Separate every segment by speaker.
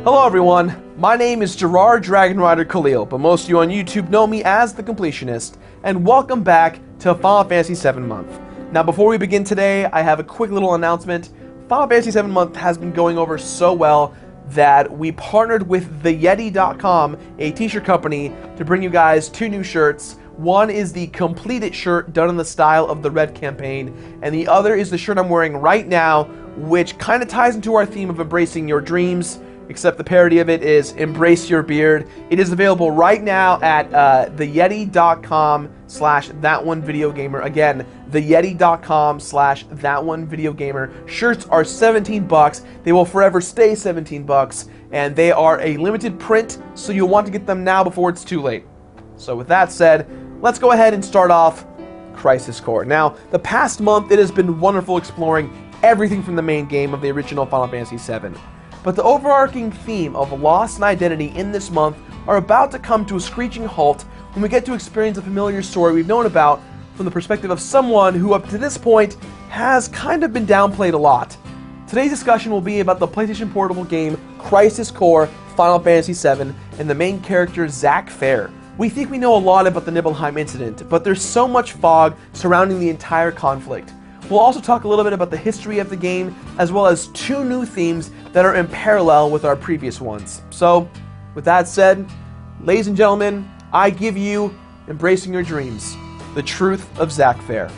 Speaker 1: Hello everyone, my name is Gerard Dragon Rider Khalil, but most of you on YouTube know me as the Completionist, and welcome back to Final Fantasy VII Month. Now before we begin today, I have a quick little announcement. Final Fantasy VII Month has been going over so well that we partnered with theyeti.com, a t-shirt company, to bring you guys two new shirts. One is the Completed shirt done in the style of the Red campaign, and the other is the shirt I'm wearing right now, which kind of ties into our theme of embracing your dreams, except the parody of it is Embrace Your Beard. It is available right now at theyeti.com/thatonevideogamer. Again, theyeti.com/thatonevideogamer. Shirts are 17 bucks. They will forever stay 17 bucks, and they are a limited print, so you'll want to get them now before it's too late. So with that said, let's go ahead and start off Crisis Core. Now, the past month, it has been wonderful exploring everything from the main game of the original Final Fantasy VII. But the overarching theme of loss and identity in this month are about to come to a screeching halt when we get to experience a familiar story we've known about from the perspective of someone who up to this point has kind of been downplayed a lot. Today's discussion will be about the PlayStation Portable game Crisis Core Final Fantasy VII and the main character Zack Fair. We think we know a lot about the Nibelheim incident, but there's so much fog surrounding the entire conflict. We'll also talk a little bit about the history of the game, as well as two new themes that are in parallel with our previous ones. So, with that said, ladies and gentlemen, I give you Embracing Your Dreams, the truth of Zack Fair.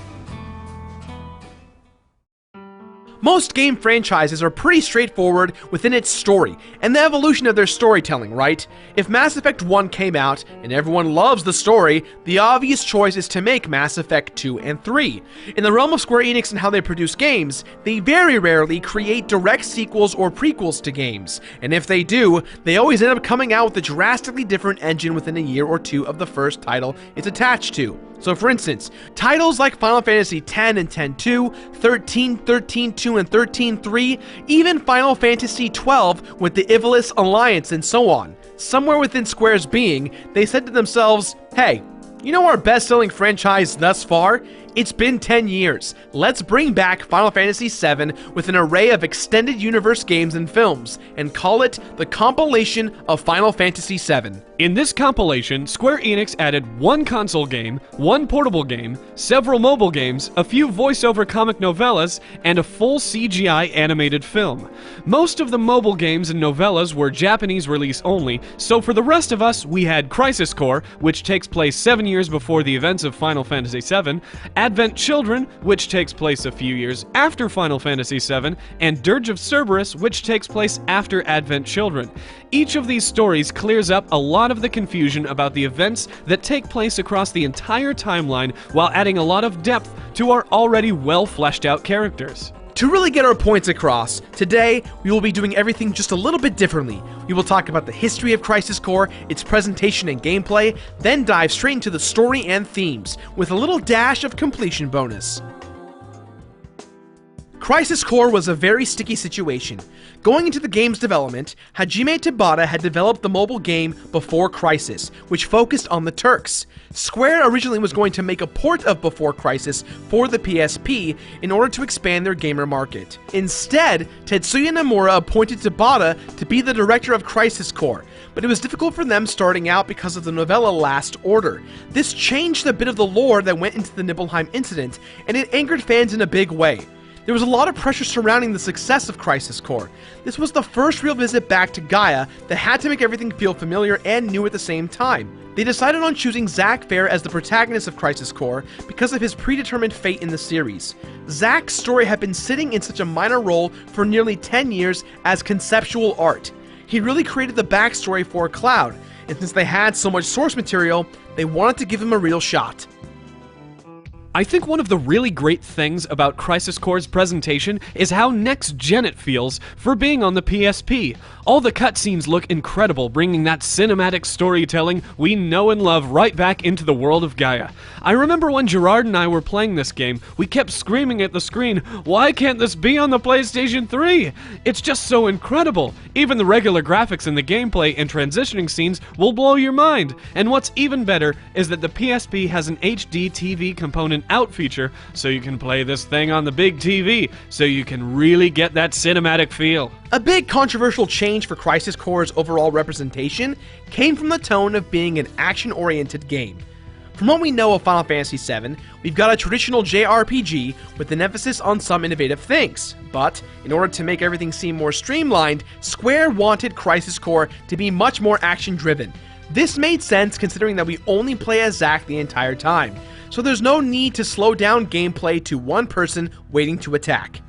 Speaker 1: Most game franchises are pretty straightforward within its story and the evolution of their storytelling, right? If Mass Effect 1 came out and everyone loves the story, the obvious choice is to make Mass Effect 2 and 3. In the realm of Square Enix and how they produce games, they very rarely create direct sequels or prequels to games, and if they do, they always end up coming out with a drastically different engine within a year or two of the first title it's attached to. So for instance, titles like Final Fantasy X and X-2, 13, 13-2 and 13-3, even Final Fantasy XII with the Ivalice Alliance and so on. Somewhere within Square's being, they said to themselves, hey, you know our best-selling franchise thus far? It's been 10 years. Let's bring back Final Fantasy VII with an array of extended universe games and films, and call it the compilation of Final Fantasy VII.
Speaker 2: In this compilation, Square Enix added one console game, one portable game, several mobile games, a few voiceover comic novellas, and a full CGI animated film. Most of the mobile games and novellas were Japanese release only, so for the rest of us, we had Crisis Core, which takes place 7 years before the events of Final Fantasy VII, Advent Children, which takes place a few years after Final Fantasy VII, and Dirge of Cerberus, which takes place after Advent Children. Each of these stories clears up a lot of the confusion about the events that take place across the entire timeline while adding a lot of depth to our already well fleshed out characters.
Speaker 1: To really get our points across, today we will be doing everything just a little bit differently. We will talk about the history of Crisis Core, its presentation and gameplay, then dive straight into the story and themes, with a little dash of completion bonus. Crisis Core was a very sticky situation. Going into the game's development, Hajime Tabata had developed the mobile game Before Crisis, which focused on the Turks. Square originally was going to make a port of Before Crisis for the PSP in order to expand their gamer market. Instead, Tetsuya Nomura appointed Tabata to be the director of Crisis Core, but it was difficult for them starting out because of the novella Last Order. This changed a bit of the lore that went into the Nibelheim incident, and it angered fans in a big way. There was a lot of pressure surrounding the success of Crisis Core. This was the first real visit back to Gaia that had to make everything feel familiar and new at the same time. They decided on choosing Zack Fair as the protagonist of Crisis Core because of his predetermined fate in the series. Zack's story had been sitting in such a minor role for nearly 10 years as conceptual art. He really created the backstory for Cloud, and since they had so much source material, they wanted to give him a real shot.
Speaker 2: I think one of the really great things about Crisis Core's presentation is how next-gen it feels for being on the PSP. All the cutscenes look incredible, bringing that cinematic storytelling we know and love right back into the world of Gaia. I remember when Gerard and I were playing this game, we kept screaming at the screen, "Why can't this be on the PlayStation 3? It's just so incredible! Even the regular graphics in the gameplay and transitioning scenes will blow your mind. And what's even better is that the PSP has an HD TV component an out feature so you can play this thing on the big TV so you can really get that cinematic feel.
Speaker 1: A big controversial change for Crisis Core's overall representation came from the tone of being an action-oriented game. From what we know of Final Fantasy VII, we've got a traditional JRPG with an emphasis on some innovative things, but in order to make everything seem more streamlined, Square wanted Crisis Core to be much more action-driven. This made sense considering that we only play as Zack the entire time, so there's no need to slow down gameplay to one person waiting to attack.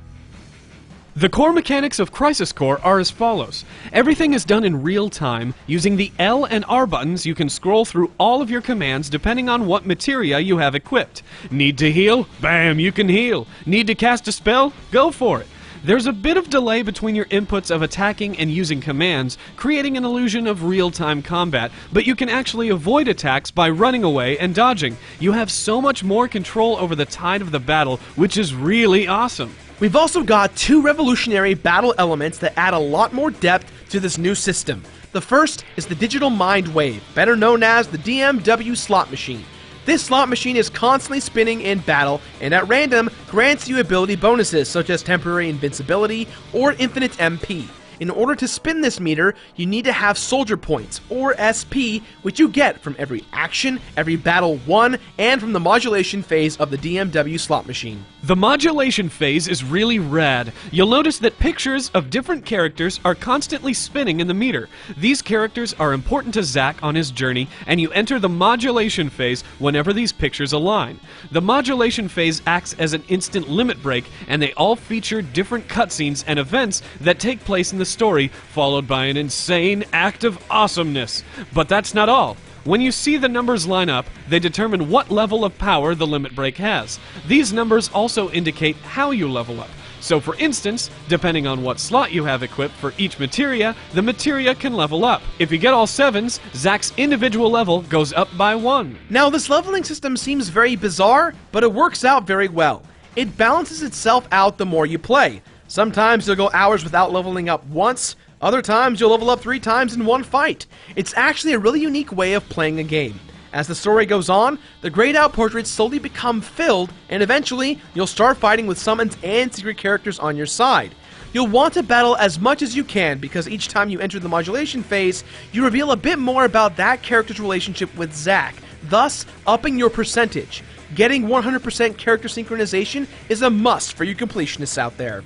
Speaker 2: The core mechanics of Crisis Core are as follows. Everything is done in real time. Using the L and R buttons, you can scroll through all of your commands depending on what materia you have equipped. Need to heal? Bam, you can heal. Need to cast a spell? Go for it. There's a bit of delay between your inputs of attacking and using commands, creating an illusion of real-time combat, but you can actually avoid attacks by running away and dodging. You have so much more control over the tide of the battle, which is really awesome.
Speaker 1: We've also got two revolutionary battle elements that add a lot more depth to this new system. The first is the Digital Mind Wave, better known as the DMW slot machine. This slot machine is constantly spinning in battle and at random grants you ability bonuses such as temporary invincibility or infinite MP. In order to spin this meter, you need to have soldier points, or SP, which you get from every action, every battle won, and from the modulation phase of the DMW slot machine.
Speaker 2: The modulation phase is really rad. You'll notice that pictures of different characters are constantly spinning in the meter. These characters are important to Zack on his journey, and you enter the modulation phase whenever these pictures align. The modulation phase acts as an instant limit break, and they all feature different cutscenes and events that take place in the story, followed by an insane act of awesomeness. But that's not all. When you see the numbers line up, they determine what level of power the limit break has. These numbers also indicate how you level up. So for instance, depending on what slot you have equipped for each materia, the materia can level up. If you get all 7s, Zack's individual level goes up by 1.
Speaker 1: Now this leveling system seems very bizarre, but it works out very well. It balances itself out the more you play. Sometimes you'll go hours without leveling up once, other times you'll level up 3 times in one fight. It's actually a really unique way of playing a game. As the story goes on, the grayed out portraits slowly become filled, and eventually, you'll start fighting with summons and secret characters on your side. You'll want to battle as much as you can, because each time you enter the modulation phase, you reveal a bit more about that character's relationship with Zack, thus upping your percentage. Getting 100% character synchronization is a must for you completionists out there.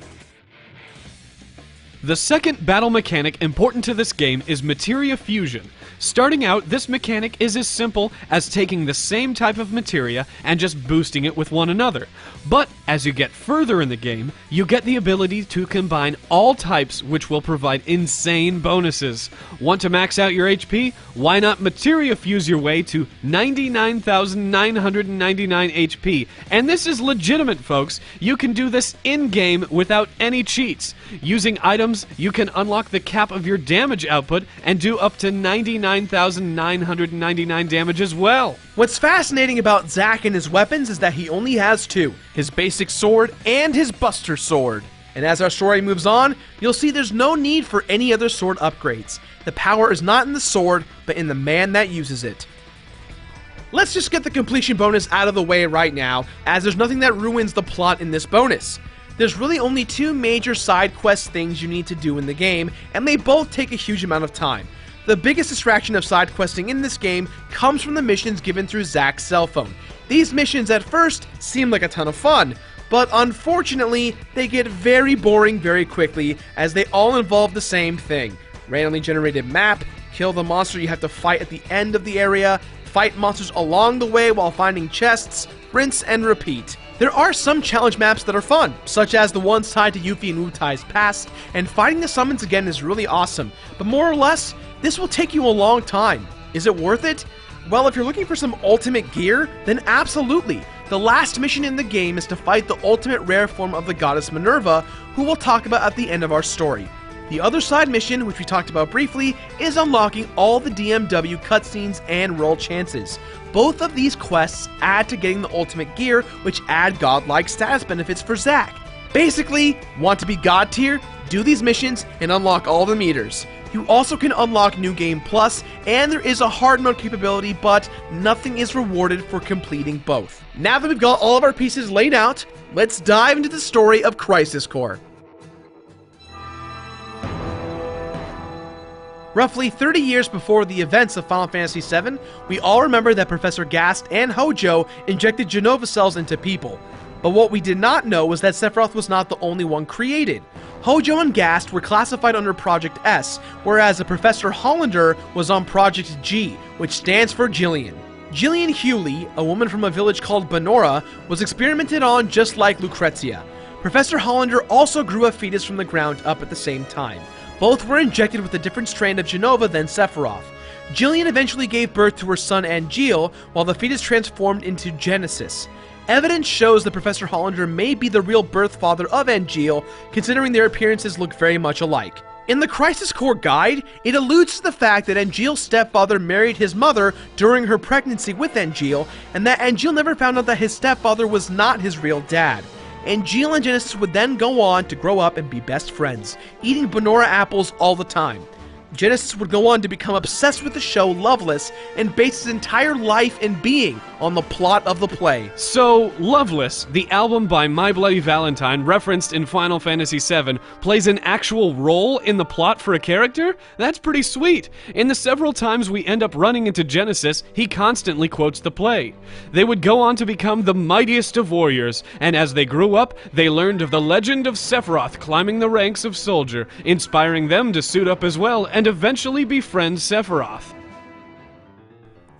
Speaker 2: The second battle mechanic important to this game is materia fusion. Starting out, this mechanic is as simple as taking the same type of materia and just boosting it with one another. But as you get further in the game, you get the ability to combine all types, which will provide insane bonuses. Want to max out your HP? Why not materia fuse your way to 99,999 HP? And this is legitimate, folks. You can do this in-game without any cheats. Using items, you can unlock the cap of your damage output and do up to 99,999 damage as well.
Speaker 1: What's fascinating about Zack and his weapons is that he only has 2, his basic sword and his Buster Sword. And as our story moves on, you'll see there's no need for any other sword upgrades. The power is not in the sword, but in the man that uses it. Let's just get the completion bonus out of the way right now, as there's nothing that ruins the plot in this bonus. There's really only 2 major side quest things you need to do in the game, and they both take a huge amount of time. The biggest distraction of side questing in this game comes from the missions given through Zack's cell phone. These missions at first seem like a ton of fun, but unfortunately, they get very boring very quickly as they all involve the same thing. Randomly generated map, kill the monster you have to fight at the end of the area, fight monsters along the way while finding chests, rinse and repeat. There are some challenge maps that are fun, such as the ones tied to Yuffie and Wutai's past, and fighting the summons again is really awesome, but more or less, this will take you a long time. Is it worth it? Well, if you're looking for some ultimate gear, then absolutely. The last mission in the game is to fight the ultimate rare form of the goddess Minerva, who we'll talk about at the end of our story. The other side mission, which we talked about briefly, is unlocking all the DMW cutscenes and roll chances. Both of these quests add to getting the ultimate gear, which add godlike status benefits for Zack. Basically, want to be god tier? Do these missions and unlock all the meters. You also can unlock New Game Plus, and there is a hard mode capability, but nothing is rewarded for completing both. Now that we've got all of our pieces laid out, let's dive into the story of Crisis Core. Roughly 30 years before the events of Final Fantasy VII, we all remember that Professor Gast and Hojo injected Genova cells into people. But what we did not know was that Sephiroth was not the only one created. Hojo and Gast were classified under Project S, whereas Professor Hollander was on Project G, which stands for Jillian. Jillian Hewley, a woman from a village called Benora, was experimented on just like Lucrezia. Professor Hollander also grew a fetus from the ground up at the same time. Both were injected with a different strand of Genova than Sephiroth. Jillian eventually gave birth to her son Angeal, while the fetus transformed into Genesis. Evidence shows that Professor Hollander may be the real birth father of Angeal, considering their appearances look very much alike. In the Crisis Core guide, it alludes to the fact that Angeal's stepfather married his mother during her pregnancy with Angeal, and that Angeal never found out that his stepfather was not his real dad. Angeal and Genesis would then go on to grow up and be best friends, eating Benora apples all the time. Genesis would go on to become obsessed with the show Loveless and base his entire life and being on the plot of the play.
Speaker 2: So, Loveless, the album by My Bloody Valentine referenced in Final Fantasy VII, plays an actual role in the plot for a character? That's pretty sweet. In the several times we end up running into Genesis, he constantly quotes the play. They would go on to become the mightiest of warriors, and as they grew up, they learned of the legend of Sephiroth climbing the ranks of soldier, inspiring them to suit up as well and eventually befriend Sephiroth.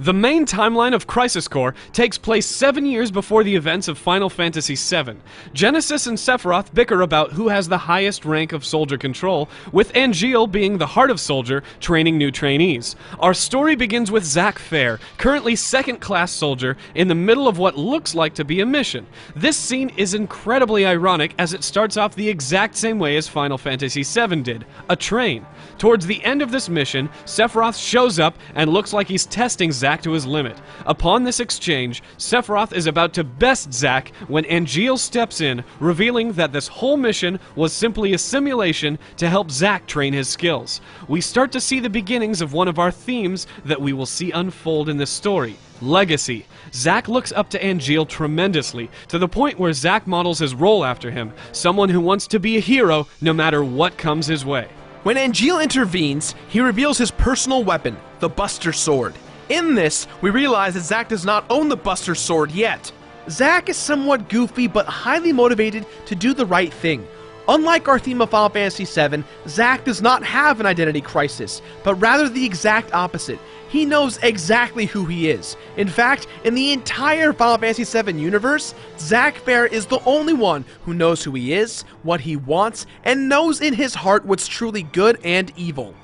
Speaker 2: The main timeline of Crisis Core takes place 7 years before the events of Final Fantasy VII. Genesis and Sephiroth bicker about who has the highest rank of soldier control, with Angeal being the heart of soldier, training new trainees. Our story begins with Zack Fair, currently second-class soldier, in the middle of what looks like to be a mission. This scene is incredibly ironic as it starts off the exact same way as Final Fantasy VII did, a train. Towards the end of this mission, Sephiroth shows up and looks like he's testing Zack to his limit. Upon this exchange, Sephiroth is about to best Zack when Angeal steps in, revealing that this whole mission was simply a simulation to help Zack train his skills. We start to see the beginnings of one of our themes that we will see unfold in this story. Legacy. Zack looks up to Angeal tremendously, to the point where Zack models his role after him, someone who wants to be a hero no matter what comes his way.
Speaker 1: When Angeal intervenes, he reveals his personal weapon, the Buster Sword. In this, we realize that Zack does not own the Buster Sword yet. Zack is somewhat goofy but highly motivated to do the right thing. Unlike our theme of Final Fantasy VII, Zack does not have an identity crisis, but rather the exact opposite. He knows exactly who he is. In fact, in the entire Final Fantasy VII universe, Zack Fair is the only one who knows who he is, what he wants, and knows in his heart what's truly good and evil.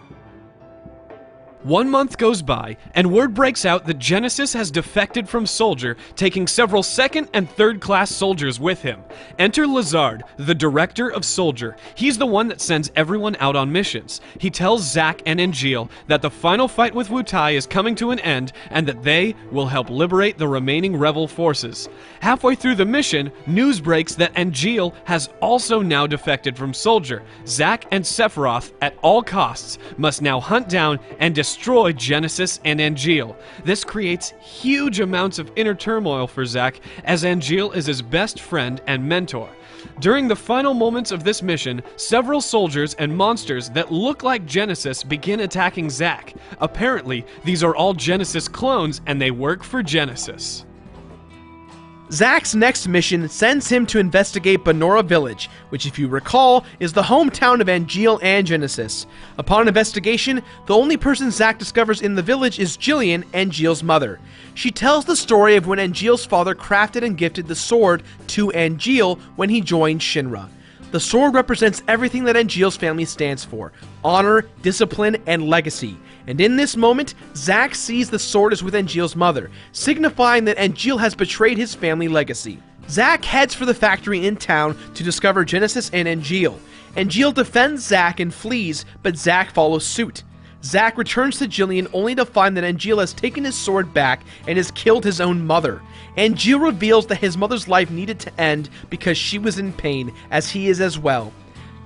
Speaker 2: 1 month goes by, and word breaks out that Genesis has defected from Soldier, taking several second and third class soldiers with him. Enter Lazard, the director of Soldier. He's the one that sends everyone out on missions. He tells Zack and Angeal that the final fight with Wutai is coming to an end, and that they will help liberate the remaining rebel forces. Halfway through the mission, news breaks that Angeal has also now defected from Soldier. Zack and Sephiroth, at all costs, must now hunt down and destroy Genesis and Angeal. This creates huge amounts of inner turmoil for Zack, as Angeal is his best friend and mentor. During the final moments of this mission, several soldiers and monsters that look like Genesis begin attacking Zack. Apparently, these are all Genesis clones and they work for Genesis.
Speaker 1: Zack's next mission sends him to investigate Benora Village, which if you recall, is the hometown of Angeal and Genesis. Upon investigation, the only person Zack discovers in the village is Jillian, Angeal's mother. She tells the story of when Angeal's father crafted and gifted the sword to Angeal when he joined Shinra. The sword represents everything that Angeal's family stands for: honor, discipline, and legacy. And in this moment, Zack sees the sword is with Angeal's mother, signifying that Angeal has betrayed his family legacy. Zack heads for the factory in town to discover Genesis and Angeal. Angeal defends Zack and flees, but Zack follows suit. Zack returns to Jillian only to find that Angeal has taken his sword back and has killed his own mother. Angeal reveals that his mother's life needed to end because she was in pain, as he is as well.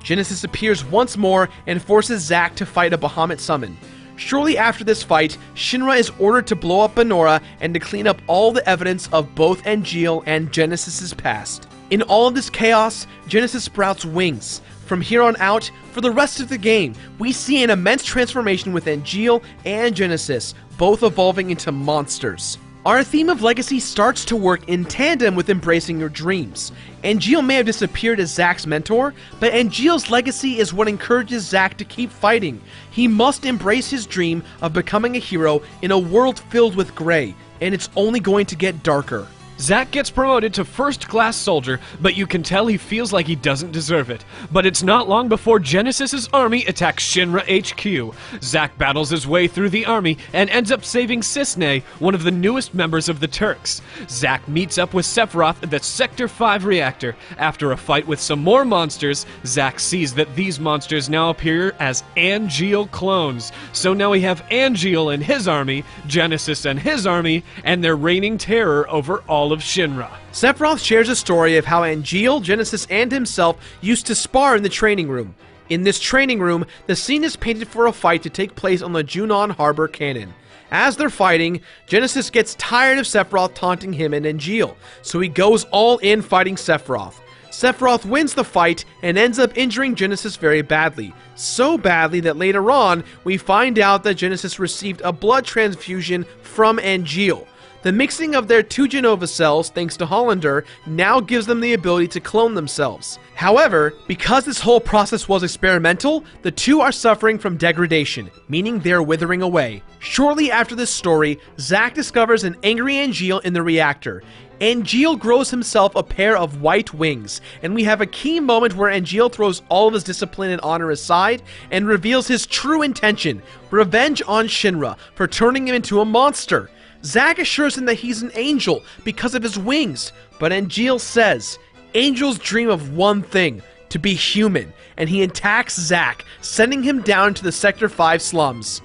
Speaker 1: Genesis appears once more and forces Zack to fight a Bahamut summon. Shortly after this fight, Shinra is ordered to blow up Benora and to clean up all the evidence of both Angeal and Genesis' past. In all of this chaos, Genesis sprouts wings. From here on out, for the rest of the game, we see an immense transformation with Angeal and Genesis, both evolving into monsters. Our theme of legacy starts to work in tandem with embracing your dreams. Angeal may have disappeared as Zack's mentor, but Angeal's legacy is what encourages Zack to keep fighting. He must embrace his dream of becoming a hero in a world filled with gray, and it's only going to get darker.
Speaker 2: Zack gets promoted to first-class soldier, but you can tell he feels like he doesn't deserve it. But it's not long before Genesis' army attacks Shinra HQ. Zack battles his way through the army and ends up saving Cisne, one of the newest members of the Turks. Zack meets up with Sephiroth at the Sector 5 reactor. After a fight with some more monsters, Zack sees that these monsters now appear as Angeal clones. So now we have Angeal and his army, Genesis and his army, and they're reigning terror over all of Shinra.
Speaker 1: Sephiroth shares a story of how Angeal, Genesis, and himself used to spar in the training room. In this training room, the scene is painted for a fight to take place on the Junon Harbor Cannon. As they're fighting, Genesis gets tired of Sephiroth taunting him and Angeal, so he goes all in fighting Sephiroth. Sephiroth wins the fight and ends up injuring Genesis very badly. So badly that later on, we find out that Genesis received a blood transfusion from Angeal. The mixing of their two Genova cells, thanks to Hollander, now gives them the ability to clone themselves. However, because this whole process was experimental, the two are suffering from degradation, meaning they're withering away. Shortly after this story, Zack discovers an angry Angeal in the reactor. Angeal grows himself a pair of white wings, and we have a key moment where Angeal throws all of his discipline and honor aside and reveals his true intention: revenge on Shinra for turning him into a monster. Zack assures him that he's an angel because of his wings, but Angeal says, angels dream of one thing, to be human, and he attacks Zack, sending him down to the Sector 5 slums.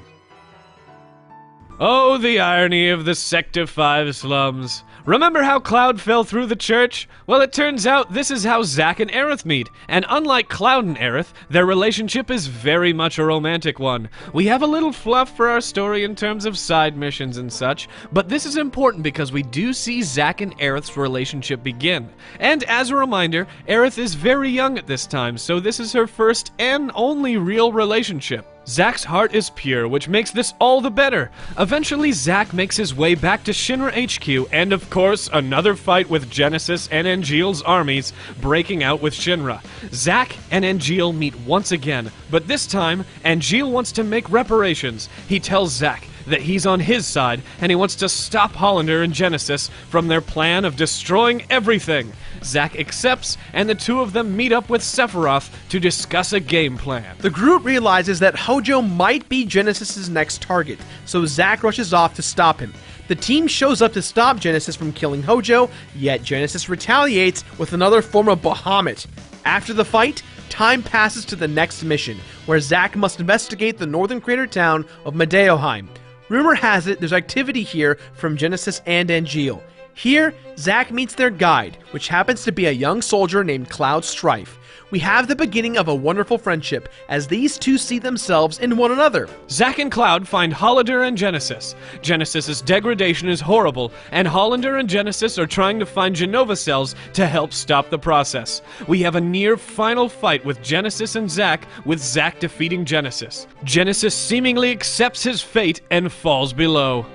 Speaker 2: Oh, the irony of the Sector 5 slums. Remember how Cloud fell through the church? Well, it turns out this is how Zack and Aerith meet, and unlike Cloud and Aerith, their relationship is very much a romantic one. We have a little fluff for our story in terms of side missions and such, but this is important because we do see Zack and Aerith's relationship begin. And as a reminder, Aerith is very young at this time, so this is her first and only real relationship. Zack's heart is pure, which makes this all the better. Eventually, Zack makes his way back to Shinra HQ, and of course, another fight with Genesis and Angeal's armies breaking out with Shinra. Zack and Angeal meet once again, but this time, Angeal wants to make reparations. He tells Zack that he's on his side, and he wants to stop Hollander and Genesis from their plan of destroying everything. Zack accepts, and the two of them meet up with Sephiroth to discuss a game plan.
Speaker 1: The group realizes that Hojo might be Genesis' next target, so Zack rushes off to stop him. The team shows up to stop Genesis from killing Hojo, yet Genesis retaliates with another form of Bahamut. After the fight, time passes to the next mission, where Zack must investigate the northern crater town of Medeoheim. Rumor has it there's activity here from Genesis and Angeal. Here, Zack meets their guide, which happens to be a young soldier named Cloud Strife. We have the beginning of a wonderful friendship, as these two see themselves in one another.
Speaker 2: Zack and Cloud find Hollander and Genesis. Genesis' degradation is horrible, and Hollander and Genesis are trying to find Genova cells to help stop the process. We have a near final fight with Genesis and Zack, with Zack defeating Genesis. Genesis seemingly accepts his fate and falls below.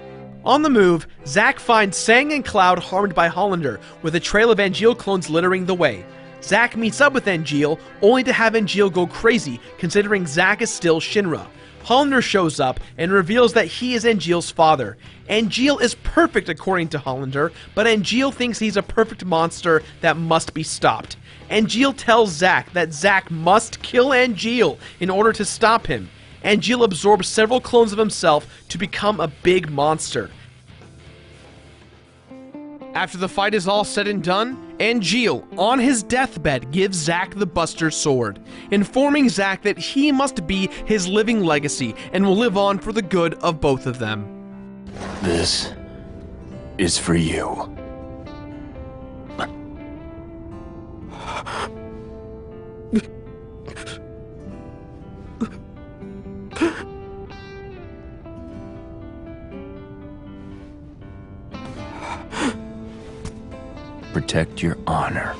Speaker 1: On the move, Zack finds Sang and Cloud harmed by Hollander, with a trail of Angeal clones littering the way. Zack meets up with Angeal, only to have Angeal go crazy, considering Zack is still Shinra. Hollander shows up and reveals that he is Angeal's father. Angeal is perfect according to Hollander, but Angeal thinks he's a perfect monster that must be stopped. Angeal tells Zack that Zack must kill Angeal in order to stop him. Angeal absorbs several clones of himself to become a big monster. After the fight is all said and done, Angeal, on his deathbed, gives Zack the Buster Sword, informing Zack that he must be his living legacy and will live on for the good of both of them.
Speaker 3: This is for you. protect your honor.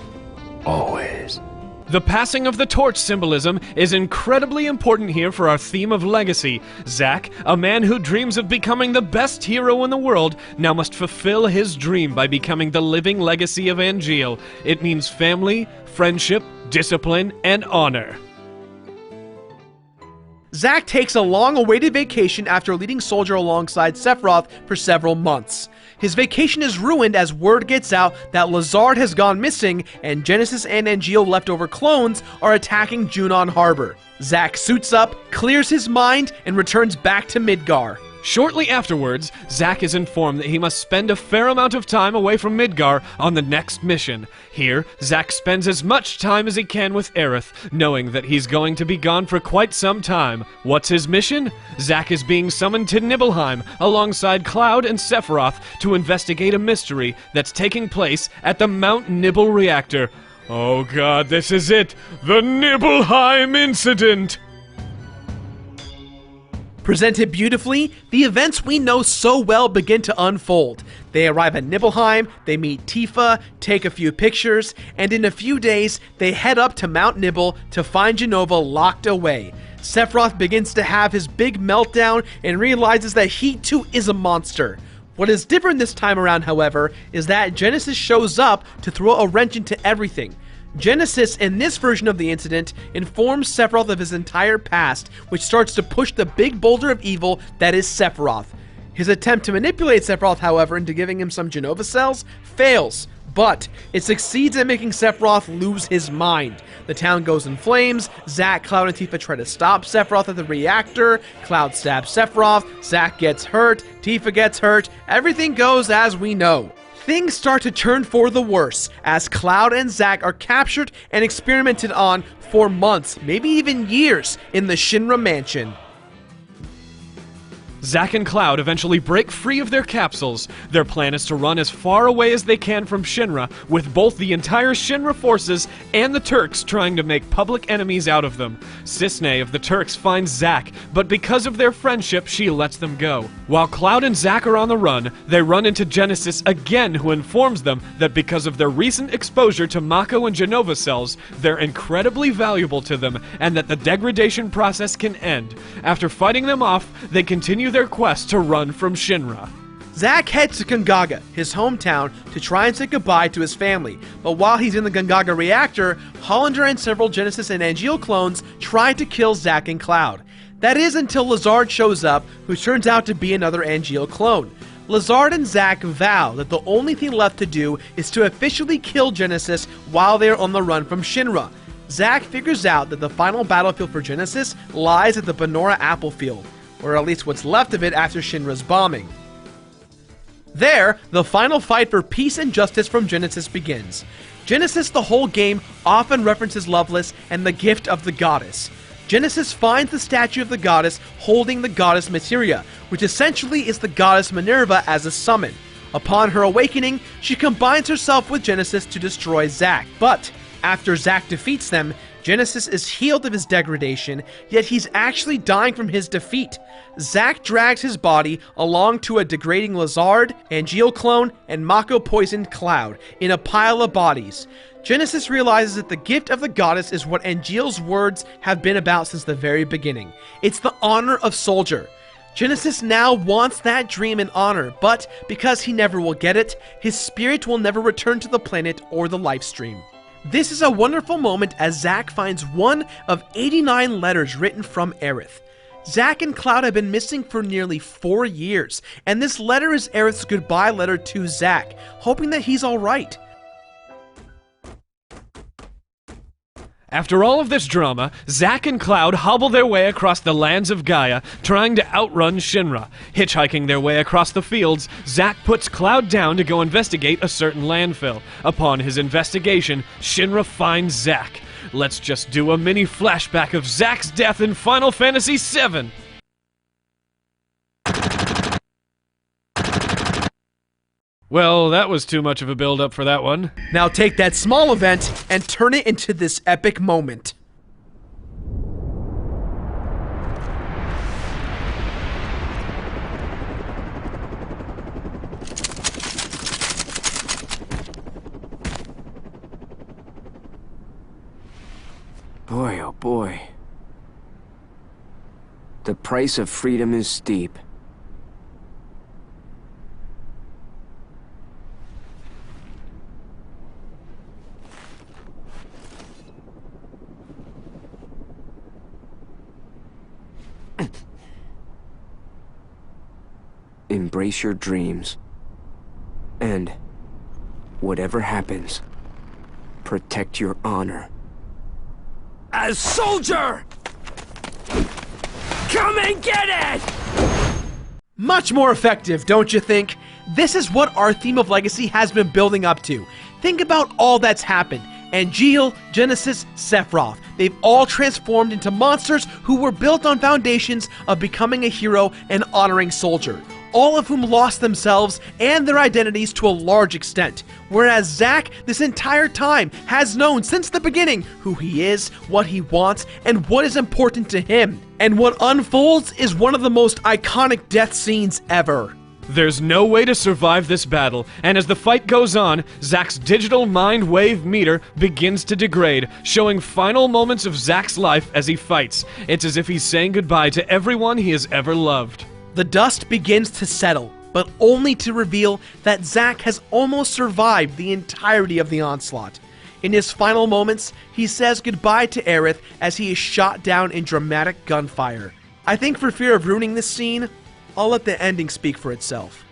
Speaker 3: Always.
Speaker 2: The passing of the torch symbolism is incredibly important here for our theme of legacy. Zack, a man who dreams of becoming the best hero in the world, now must fulfill his dream by becoming the living legacy of Angeal. It means family, friendship, discipline, and honor.
Speaker 1: Zack takes a long-awaited vacation after leading soldier alongside Sephiroth for several months. His vacation is ruined as word gets out that Lazard has gone missing and Genesis and Angeal leftover clones are attacking Junon Harbor. Zack suits up, clears his mind, and returns back to Midgar.
Speaker 2: Shortly afterwards, Zack is informed that he must spend a fair amount of time away from Midgar on the next mission. Here, Zack spends as much time as he can with Aerith, knowing that he's going to be gone for quite some time. What's his mission? Zack is being summoned to Nibelheim alongside Cloud and Sephiroth to investigate a mystery that's taking place at the Mount Nibel reactor. Oh god, this is it! The Nibelheim incident!
Speaker 1: Presented beautifully, the events we know so well begin to unfold. They arrive at Nibelheim, they meet Tifa, take a few pictures, and in a few days, they head up to Mount Nibel to find Jenova locked away. Sephiroth begins to have his big meltdown and realizes that he too is a monster. What is different this time around, however, is that Genesis shows up to throw a wrench into everything. Genesis, in this version of the incident, informs Sephiroth of his entire past, which starts to push the big boulder of evil that is Sephiroth. His attempt to manipulate Sephiroth, however, into giving him some Jenova cells, fails, but it succeeds at making Sephiroth lose his mind. The town goes in flames, Zack, Cloud, and Tifa try to stop Sephiroth at the reactor, Cloud stabs Sephiroth, Zack gets hurt, Tifa gets hurt, everything goes as we know. Things start to turn for the worse, as Cloud and Zack are captured and experimented on for months, maybe even years, in the Shinra mansion.
Speaker 2: Zack and Cloud eventually break free of their capsules. Their plan is to run as far away as they can from Shinra, with both the entire Shinra forces and the Turks trying to make public enemies out of them. Cisne of the Turks finds Zack, but because of their friendship, she lets them go. While Cloud and Zack are on the run, they run into Genesis again, who informs them that because of their recent exposure to Mako and Jenova cells, they're incredibly valuable to them, and that the degradation process can end. After fighting them off, they continue their quest to run from Shinra.
Speaker 1: Zack heads to Gongaga, his hometown, to try and say goodbye to his family, but while he's in the Gongaga reactor, Hollander and several Genesis and Angeal clones try to kill Zack and Cloud. That is until Lazard shows up, who turns out to be another Angeal clone. Lazard and Zack vow that the only thing left to do is to officially kill Genesis while they're on the run from Shinra. Zack figures out that the final battlefield for Genesis lies at the Benora Apple Field, or at least what's left of it after Shinra's bombing. There, the final fight for peace and justice from Genesis begins. Genesis the whole game often references Loveless and the gift of the goddess. Genesis finds the statue of the goddess holding the goddess Materia, which essentially is the goddess Minerva as a summon. Upon her awakening, she combines herself with Genesis to destroy Zack, but after Zack defeats them, Genesis is healed of his degradation, yet he's actually dying from his defeat. Zack drags his body along to a degrading Lazard, Angeal clone, and Mako-poisoned Cloud in a pile of bodies. Genesis realizes that the gift of the goddess is what Angeal's words have been about since the very beginning. It's the honor of Soldier. Genesis now wants that dream and honor, but because he never will get it, his spirit will never return to the planet or the Lifestream. This is a wonderful moment as Zack finds one of 89 letters written from Aerith. Zack and Cloud have been missing for nearly 4 years, and this letter is Aerith's goodbye letter to Zack, hoping that he's alright.
Speaker 2: After all of this drama, Zack and Cloud hobble their way across the lands of Gaia, trying to outrun Shinra. Hitchhiking their way across the fields, Zack puts Cloud down to go investigate a certain landfill. Upon his investigation, Shinra finds Zack. Let's just do a mini flashback of Zack's death in Final Fantasy VII. Well, that was too much of a build-up for that one.
Speaker 1: Now take that small event and turn it into this epic moment.
Speaker 4: boy. The price of freedom is steep. Embrace your dreams. And whatever happens, protect your honor. As soldier! Come and get it!
Speaker 1: Much more effective, don't you think? This is what our theme of legacy has been building up to. Think about all that's happened. Angeal, Genesis, Sephiroth. They've all transformed into monsters who were built on foundations of becoming a hero and honoring soldier. All of whom lost themselves and their identities to a large extent. Whereas Zack, this entire time, has known since the beginning who he is, what he wants, and what is important to him. And what unfolds is one of the most iconic death scenes ever.
Speaker 2: There's no way to survive this battle, and as the fight goes on, Zack's digital mind wave meter begins to degrade, showing final moments of Zack's life as he fights. It's as if he's saying goodbye to everyone he has ever loved.
Speaker 1: The dust begins to settle, but only to reveal that Zack has almost survived the entirety of the onslaught. In his final moments, he says goodbye to Aerith as he is shot down in dramatic gunfire. I think for fear of ruining this scene, I'll let the ending speak for itself.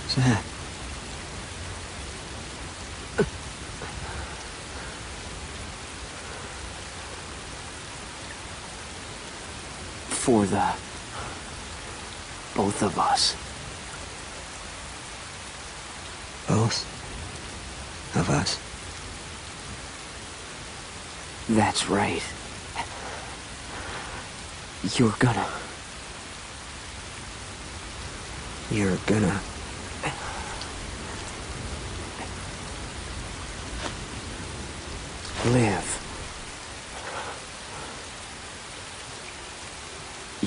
Speaker 4: Zack. For the both of us.
Speaker 3: Both of us.
Speaker 4: That's right. You're gonna live.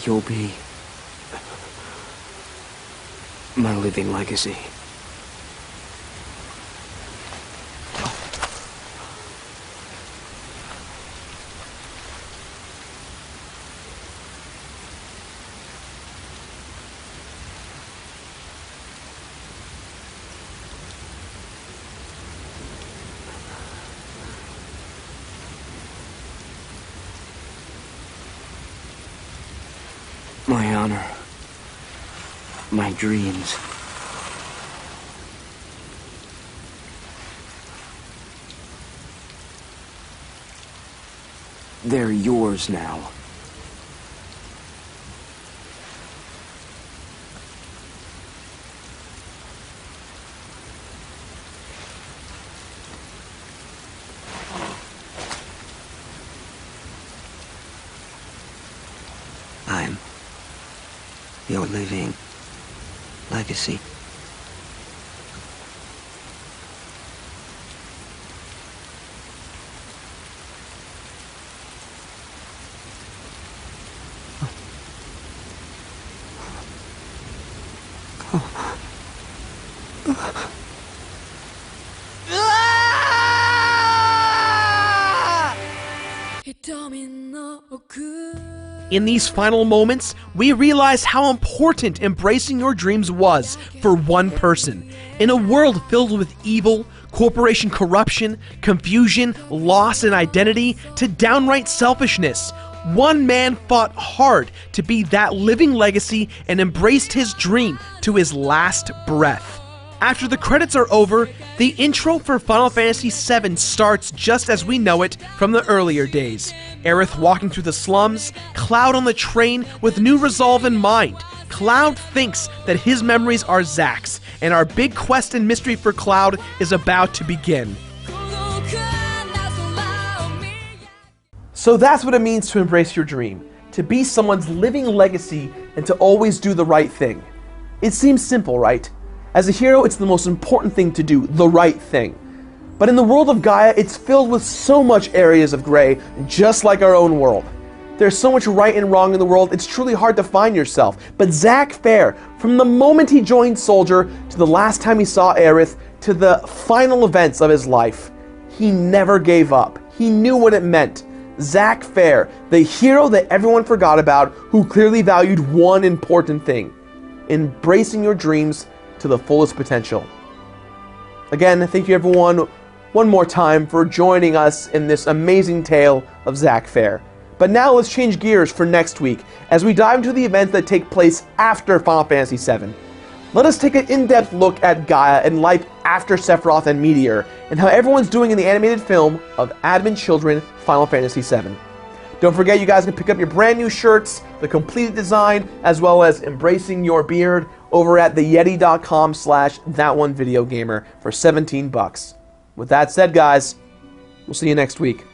Speaker 4: You'll be my living legacy. My honor. My dreams. They're yours now.
Speaker 3: I'm your living legacy.
Speaker 1: In these final moments, we realize how important embracing your dreams was for one person. In a world filled with evil, corporation corruption, confusion, loss and identity, to downright selfishness, one man fought hard to be that living legacy and embraced his dream to his last breath. After the credits are over, the intro for Final Fantasy VII starts just as we know it from the earlier days. Aerith walking through the slums, Cloud on the train with new resolve in mind. Cloud thinks that his memories are Zack's, and our big quest and mystery for Cloud is about to begin. So that's what it means to embrace your dream, to be someone's living legacy and to always do the right thing. It seems simple, right? As a hero, it's the most important thing to do, the right thing. But in the world of Gaia, it's filled with so much areas of gray, just like our own world. There's so much right and wrong in the world, it's truly hard to find yourself. But Zack Fair, from the moment he joined Soldier, to the last time he saw Aerith, to the final events of his life, he never gave up. He knew what it meant. Zack Fair, the hero that everyone forgot about, who clearly valued one important thing: embracing your dreams to the fullest potential. Again, thank you everyone one more time for joining us in this amazing tale of Zack Fair. But now let's change gears for next week as we dive into the events that take place after Final Fantasy VII. Let us take an in-depth look at Gaia and life after Sephiroth and Meteor, and how everyone's doing in the animated film of Advent Children Final Fantasy VII. Don't forget, you guys can pick up your brand new shirts, the completed design, as well as embracing your beard over at theyeti.com/thatonevideogamer for $17. With that said, guys, we'll see you next week.